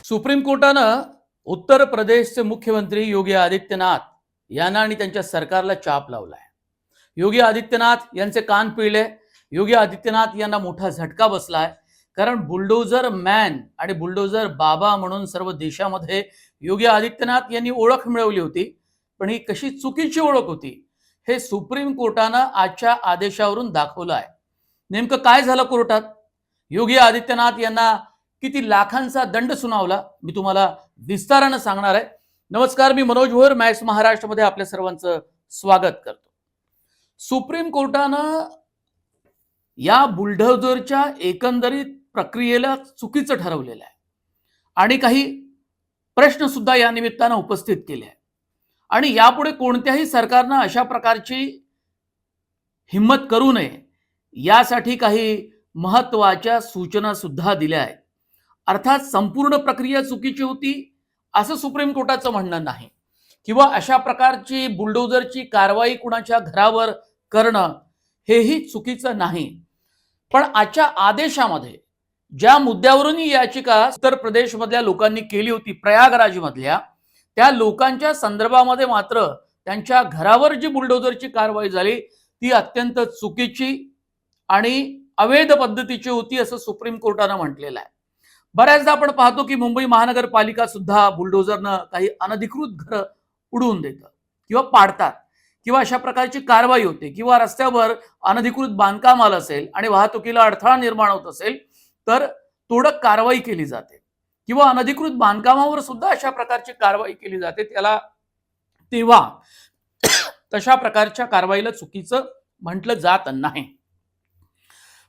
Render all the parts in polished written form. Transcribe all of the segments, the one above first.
Supreme कोर्टानं उत्तर प्रदेशचे मुख्यमंत्री योगी आदित्यनाथ यांना आणि त्यांच्या सरकारला चाप लावलाय। योगी आदित्यनाथ यांचे कान पिळले। योगी आदित्यनाथ यांना मोठा झटका बसलाय, कारण बुलडोजर मॅन आणि बुलडोजर बाबा म्हणून सर्व देशामध्ये योगी आदित्यनाथ यांनी ओळख मिळवली होती। पण ही कशी चुकीची ओळख होती हे सुप्रीम कोर्टानं आजच्या आदेशावरून दाखवलं आहे। नेमकं काय झालं कोर्टात? योगी आदित्यनाथ यांना किती लाखांचा दंड सुनावला मी तुम्हाला विस्तारानं सांगणार आहे। नमस्कार, मी मनोज भोर, मॅक्स महाराष्ट्रमध्ये आपल्या सर्वांचं स्वागत करतो। सुप्रीम कोर्टानं या बुलडोजरच्या एकंदरीत प्रक्रियेला चुकीचं ठरवलेलं आहे आणि काही प्रश्न सुद्धा या निमित्तानं उपस्थित केले आहेत आणि यापुढे कोणत्याही सरकारनं अशा प्रकारची हिम्मत करू नये यासाठी काही महत्त्वाच्या सूचना सुद्धा दिल्या आहेत। अर्थात संपूर्ण प्रक्रिया चुकीची होती असं सुप्रीम कोर्टाचं म्हणणं नाही, किंवा अशा प्रकारची बुलडोजरची कारवाई कुणाच्या घरावर करणं हेही चुकीचं नाही। पण आजच्या आदेशामध्ये ज्या मुद्द्यावरून ही याचिका उत्तर प्रदेशमधल्या लोकांनी केली होती, प्रयागराजमधल्या त्या लोकांच्या संदर्भामध्ये मात्र त्यांच्या घरावर जी बुलडोजरची कारवाई झाली ती अत्यंत चुकीची आणि अवैध पद्धतीची होती असं सुप्रीम कोर्टानं म्हटलेलं आहे। बऱ्याचदा आपण पाहतो की मुंबई महानगरपालिका सुद्धा बुलडोजरनं काही अनधिकृत घरं उडवून देतं किंवा पाडतात, किंवा अशा प्रकारची कारवाई होते, किंवा रस्त्यावर अनधिकृत बांधकाम आलं असेल आणि वाहतुकीला अडथळा निर्माण होत असेल तर तोडक कारवाई केली जाते, किंवा अनधिकृत बांधकामावर सुद्धा अशा प्रकारची कारवाई केली जाते, त्याला तेव्हा तशा प्रकारच्या कारवाईला चुकीचं म्हटलं जात नाही।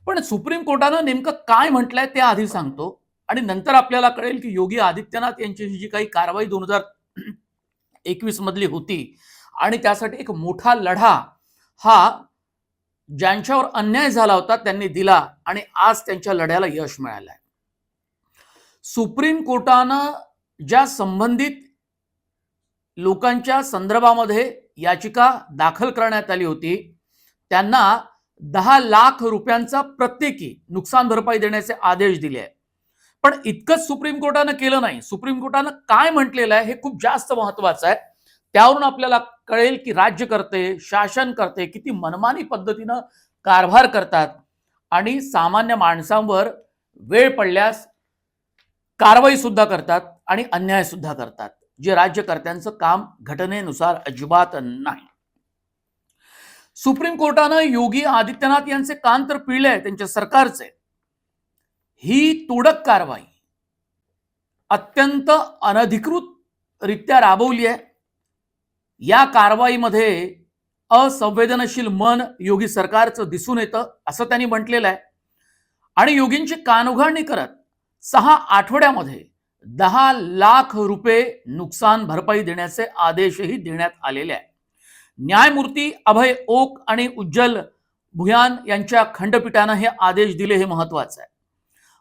पण सुप्रीम कोर्टानं नेमकं काय म्हटलंय ते आधी सांगतो आणि नंतर आपल्याला कळेल की योगी आदित्यनाथ यांची जी काही कारवाई 2021 मधली होती आणि त्यासाठी एक मोठा लढा हा ज्यांच्यावर अन्याय झाला होता त्यांनी दिला आणि आज त्यांच्या लढ्याला यश मिळालंय। सुप्रीम कोर्टानं ज्या संबंधित लोकांच्या संदर्भामध्ये याचिका दाखल करण्यात आली होती त्यांना 10 लाख रुपयांचा प्रत्येकी नुकसान भरपाई देण्याचे आदेश दिले आहेत। पण इतकंच सुप्रीम कोर्टानं केलं नाही। सुप्रीम कोर्टानं काय म्हटलेलं आहे हे खूप जास्त महत्वाचं आहे। त्यावरून आपल्याला कळेल की राज्यकर्ते, शासनकर्ते किती मनमानी पद्धतीनं कारभार करतात आणि सामान्य माणसांवर वेळ पडल्यास कारवाई सुद्धा करतात आणि अन्याय सुद्धा करतात, जे राज्यकर्त्यांचं काम घटनेनुसार अजिबात नाही। सुप्रीम कोर्टानं योगी आदित्यनाथ यांचे कान तर पिळले आहे त्यांच्या सरकारचे। ही तोडक कारवाई अत्यंत अनधिकृतरित्या राबवली आहे। या कारवाईमध्ये असंवेदनशील मन योगी सरकारचं दिसून येतं असं त्यांनी म्हटलेलं आहे आणि योगींची कानउघाडणी करत 6 आठवड्यामध्ये 10 लाख रुपये नुकसान भरपाई देण्याचे आदेशही देण्यात आलेले आहे। न्यायमूर्ती अभय ओक आणि उज्ज्वल भुयान यांच्या खंडपीठानं हे आदेश दिले हे महत्वाचं आहे।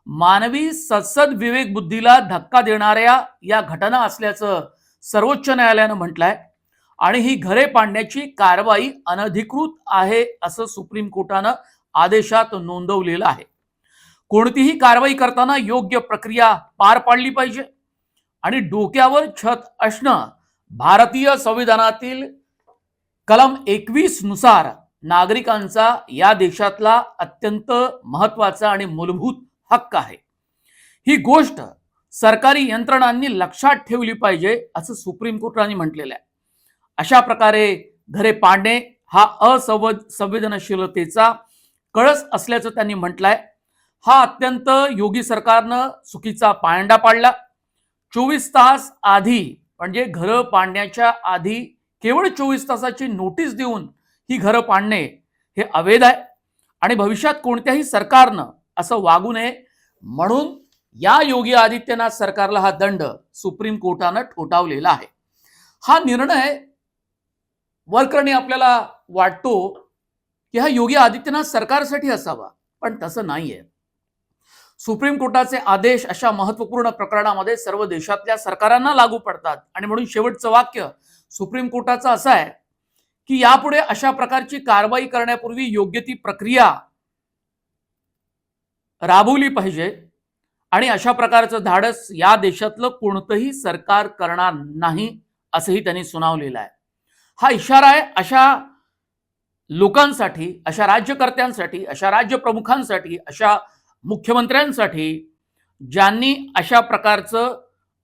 मानवी सद्सद विवेक बुद्धीला धक्का देणाऱ्या या घटना असल्याचं सर्वोच्च न्यायालयानं म्हटलंय आणि ही घरे पाडण्याची कारवाई अनधिकृत आहे असं सुप्रीम कोर्टानं आदेशात नोंदवलेलं आहे। कोणतीही कारवाई करताना योग्य प्रक्रिया पार पाडली पाहिजे आणि डोक्यावर छत असणं भारतीय संविधानातील कलम 21 नुसार नागरिकांचा या देशातला अत्यंत महत्वाचा आणि मूलभूत हक्क आहे। ही गोष्ट सरकारी यंत्रणांनी लक्षात ठेवली पाहिजे असं सुप्रीम कोर्टाने म्हटलेलं आहे। अशा प्रकारे घरे पाडणे हा असंवेदनशीलतेचा कळस असल्याचं त्यांनी म्हटलंय। हा अत्यंत योगी सरकारनं चुकीचा पायंडा पाडला। 24 तास आधी म्हणजे घरं पाडण्याच्या आधी केवळ 24 तासाची नोटीस देऊन ही घरं पाडणे हे अवैध आहे आणि भविष्यात कोणत्याही सरकारनं असं वागू नये म्हणून या योगी आदित्यनाथ सरकारला हा दंड सुप्रीम कोर्टानं ठोठावलेला आहे। हा निर्णय वरकरणी आपल्याला वाटतो की हा योगी आदित्यनाथ सरकारसाठी असावा, पण तसं नाहीये। सुप्रीम कोर्टाचे आदेश अशा महत्त्वपूर्ण प्रकरणामध्ये सर्व देशातल्या सरकारांना लागू पडतात आणि म्हणून शेवटचं वाक्य सुप्रीम कोर्टाचं असं आहे की यापुढे अशा प्रकारची कारवाई करण्यापूर्वी योग्य ती प्रक्रिया राबवली पाहिजे आणि अशा प्रकारचं धाडस या देशातलं कोणतंही सरकार करणार नाही असंही त्यांनी सुनावलेलं आहे. हा इशारा आहे अशा लोकांसाठी, अशा राज्यकर्त्यांसाठी, अशा राज्यप्रमुखांसाठी, अशा मुख्यमंत्र्यांसाठी ज्यांनी अशा प्रकारचं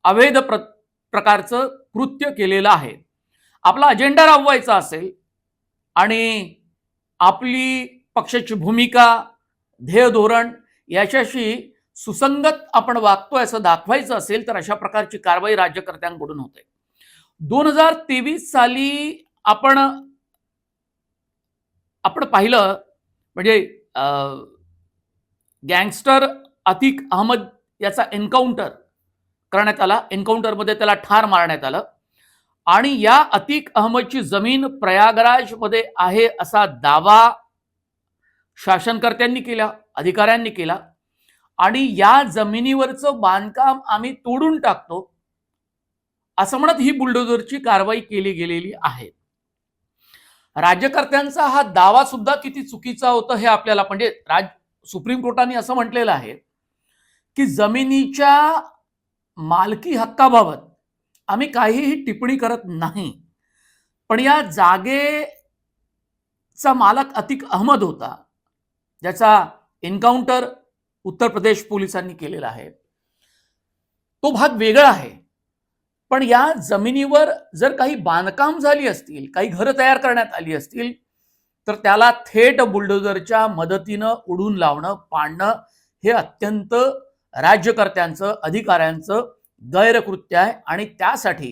अवैध प्रकारचं कृत्य केलेलं आहे. आपला अजेंडा राबवायचा असेल आणि आपली पक्षाची भूमिका, ध्येय धोरण याच्याशी सुसंगत आपण वागतोय असं दाखवायचं असेल तर अशा प्रकारची कारवाई राज्यकर्त्यांकडून होते. 2023 साली आपण पाहिलं म्हणजे गँगस्टर अतिक अहमद याचा एन्काउंटर करण्यात आला. एन्काउंटरमध्ये त्याला ठार मारण्यात आलं आणि या अतिक अहमदची जमीन प्रयागराजमध्ये आहे असा दावा शासनकर्त्यांनी केला, अधिकाऱ्यांनी केला आणि या जमिनीवरचं बांधकाम आम्ही तोडून टाकतो असं म्हणत ही बुलडोझरची कारवाई केली गेलेली आहे. राज्यकर्त्यांचा हा दावा सुद्धा किती चुकीचा होता हे आपल्याला म्हणजे सुप्रीम कोर्टाने असं म्हटलेलं आहे की जमिनीच्या मालकी हक्काबाबत आम्ही काहीही टिप्पणी करत नाही, पण या जागेचा मालक अतिक अहमद होता ज्याचा एन्काउंटर उत्तर प्रदेश पोलिसांनी केलेला आहे. तो भाग वेगळा आहे, पण या जमिनीवर जर काही बांधकाम झाली असतील, काही घरं तयार करण्यात आली असतील तर त्याला थेट बुलडोझरच्या मदतीनं उडून लावणं, पाडणं हे अत्यंत राज्यकर्त्यांचं, अधिकाऱ्यांचं गैरकृत्य आहे आणि त्यासाठी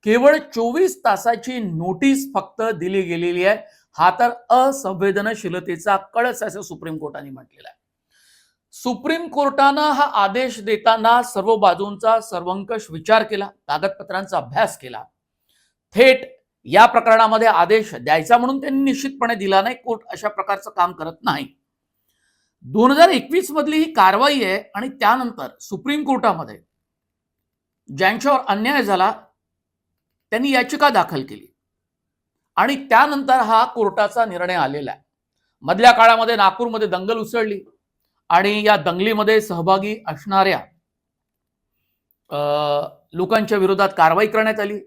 केवळ 24 तासाची नोटीस फक्त दिली गेलेली आहे. हा तर असंवेदनशीलतेचा कळस असं सुप्रीम कोर्टाने म्हटलेला आहे. सुप्रीम कोर्टानं हा आदेश देताना सर्व बाजूंचा सर्वंकष विचार केला, कागदपत्रांचा अभ्यास केला. थेट या प्रकरणामध्ये आदेश द्यायचा म्हणून त्यांनी निश्चितपणे दिला नाही. कोर्ट अशा प्रकारचं काम करत नाही. 2021 मधली ही कारवाई आहे आणि त्यानंतर सुप्रीम कोर्टामध्ये ज्यांच्यावर अन्याय झाला त्यांनी याचिका दाखल केली आणि त्यानंतर हा कोर्टाचा निर्णय आलेला आहे. मधल्या काळामध्ये नागपूरमध्ये दंगल उसळली आणि या दंगलीमध्ये सहभागी असणाऱ्या लोकांच्या विरोधात कारवाई करण्यात आली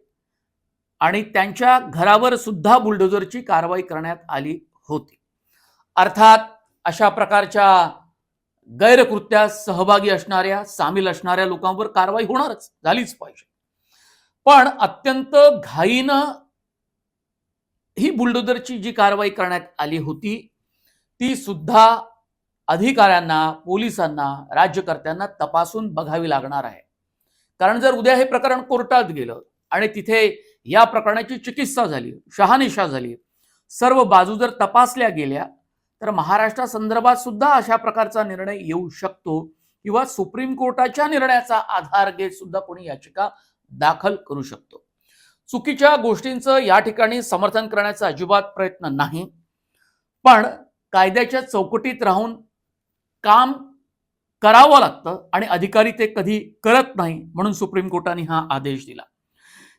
आणि त्यांच्या घरावर सुद्धा बुलडोझरची कारवाई करण्यात आली होती. अर्थात अशा प्रकारच्या गैरकृत्यात सहभागी असणाऱ्या, सामील असणाऱ्या लोकांवर कारवाई होणारच, झालीच पाहिजे. पण अत्यंत घाईनं ही बुलडोझरची जी कारवाई करण्यात आली होती ती सुद्धा अधिकाऱ्यांना, पोलिसांना, राज्यकर्त्यांना तपासून बघावी लागणार आहे. कारण जर उद्या हे प्रकरण कोर्टात गेलं आणि तिथे या प्रकरणाची चिकित्सा झाली, शहानिशा झाली, सर्व बाजू जर तपासल्या गेल्या तर महाराष्ट्रासंदर्भात सुद्धा अशा प्रकारचा निर्णय येऊ शकतो किंवा सुप्रीम कोर्टाच्या निर्णयाचा आधार घेत सुद्धा कोणी याचिका दाखल करू शकतो. चुकीच्या गोष्टींचं या ठिकाणी समर्थन करण्याचा अजिबात प्रयत्न नाही, पण कायद्याच्या चौकटीत राहून काम करावं लागतं आणि अधिकारी ते कधी करत नाही, म्हणून सुप्रीम कोर्टाने हा आदेश दिला.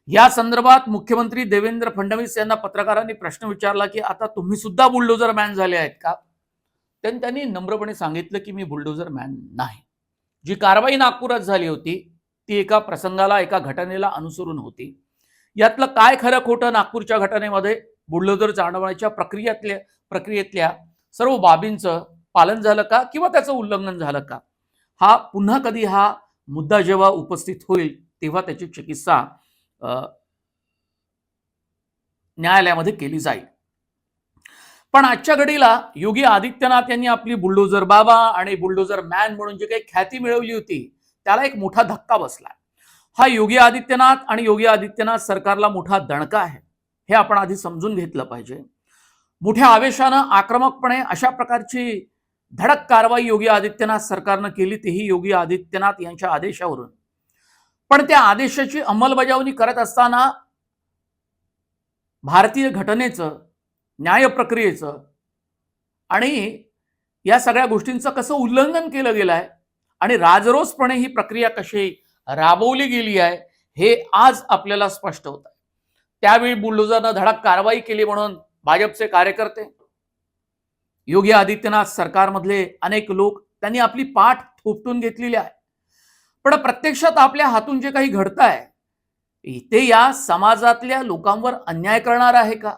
या संदर्भात मुख्यमंत्री देवेंद्र फडणवीस यांना पत्रकारांनी प्रश्न विचारला की आता तुम्ही सुद्धा बुलडोझर मॅन झाले आहेत का? त्यांनी नम्रपणे सांगितलं की मी बुलडोझर मॅन नाही. जी कारवाई नागपुरात झाली होती ती एका प्रसंगाला, एका घटनेला अनुसरून होती. यातलं काय खरं खोटं नागपूरच्या घटनेमध्ये बुलडोझर चालवण्याच्या प्रक्रियेतल्या सर्व बाबींचं पालन झालं का किंवा त्याचं उल्लंघन झालं का, हा पुन्हा कधी हा मुद्दा जेव्हा उपस्थित होईल तेव्हा त्याची चिकित्सा न्यायालयामध्ये केली जाईल. पण आजच्या घडीला योगी आदित्यनाथ यांनी आपली बुलडोझर बाबा आणि बुलडोझर मॅन म्हणून जी काही ख्याती मिळवली होती त्याला एक मोठा धक्का बसला. हा योगी आदित्यनाथ आणि योगी आदित्यनाथ सरकारला मोठा दणका आहे, हे आपण आधी समजून घेतलं पाहिजे. मोठ्या आवेशानं, आक्रमकपणे अशा प्रकारची धडक कारवाई योगी आदित्यनाथ सरकारनं केली, तेही योगी आदित्यनाथ यांच्या आदेशावरून. पण त्या आदेशाची अंमलबजावणी करत असताना भारतीय घटनेचं, न्याय प्रक्रियेचं आणि या सगळ्या गोष्टींचं कसं उल्लंघन केलं गेलं आहे आणि राजरोसपणे ही प्रक्रिया कशी राबवली गेली आहे हे आज आपल्याला स्पष्ट होत आहे. त्यावेळी बुलडोझरनं धडक कारवाई केली म्हणून भाजपचे कार्यकर्ते, योगी आदित्यनाथ सरकारमधले अनेक लोक त्यांनी आपली पाठ थोपटून घेतलेली आहे. पण प्रत्यक्षात आपल्या हातून जे काही घडतंय ते या समाजातल्या लोकांवर अन्याय करणार आहे का?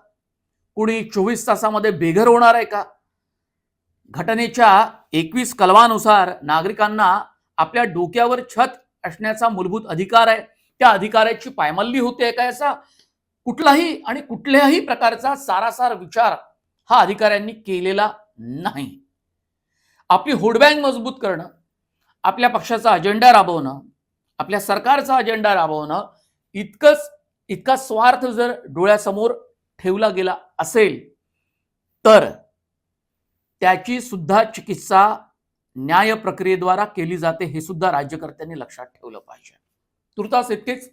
कुणी 24 तासामध्ये बेघर होणार आहे का? घटनेच्या 21 कलमानुसार नागरिकांना आपल्या डोक्यावर छत असण्याचा मूलभूत अधिकार आहे. त्या अधिकाराची पायमल्ली होते का? याचा कुठलाही आणि कुठल्याही प्रकारचा सारासार विचार हा अधिकाऱ्यांनी केलेला नाही. आपली होडबँक मजबूत करणं, आपल्या पक्षाचा अजेंडा राबवणं, आपल्या सरकारचा अजेंडा राबवणं, इतका स्वार्थ जर डोळ्यासमोर ठेवला गेला असेल तर त्याची सुद्धा चिकित्सा न्याय प्रक्रियेद्वारा केली जाते, हे सुद्धा राज्यकर्त्यांनी लक्षात ठेवलं पाहिजे. तुर्तास इतकेच.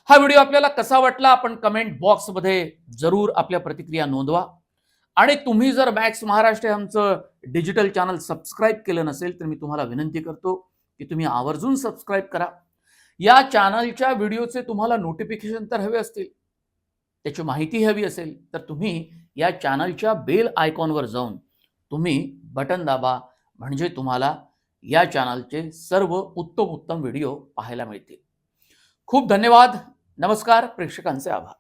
हा व्हिडिओ आपल्याला कसा वाटला आपण कमेंट बॉक्समध्ये जरूर आपल्या प्रतिक्रिया नोंदवा. आणि तुम्ही जर मॅक्स महाराष्ट्र आमचं डिजिटल चॅनल सबस्क्राईब केलं नसेल तर मी तुम्हाला विनंती करतो की तुम्ही आवर्जून सबस्क्राईब करा. या चॅनलच्या व्हिडिओचे तुम्हाला नोटिफिकेशन तर हवे असतील, त्याची माहिती हवी असेल तर तुम्ही या चॅनलच्या बेल आयकॉनवर जाऊन तुम्ही बटन दाबा, म्हणजे तुम्हाला या चॅनलचे सर्व उत्तम व्हिडिओ पाहायला मिळतील. खूप धन्यवाद. नमस्कार. प्रेक्षकांचे आभार.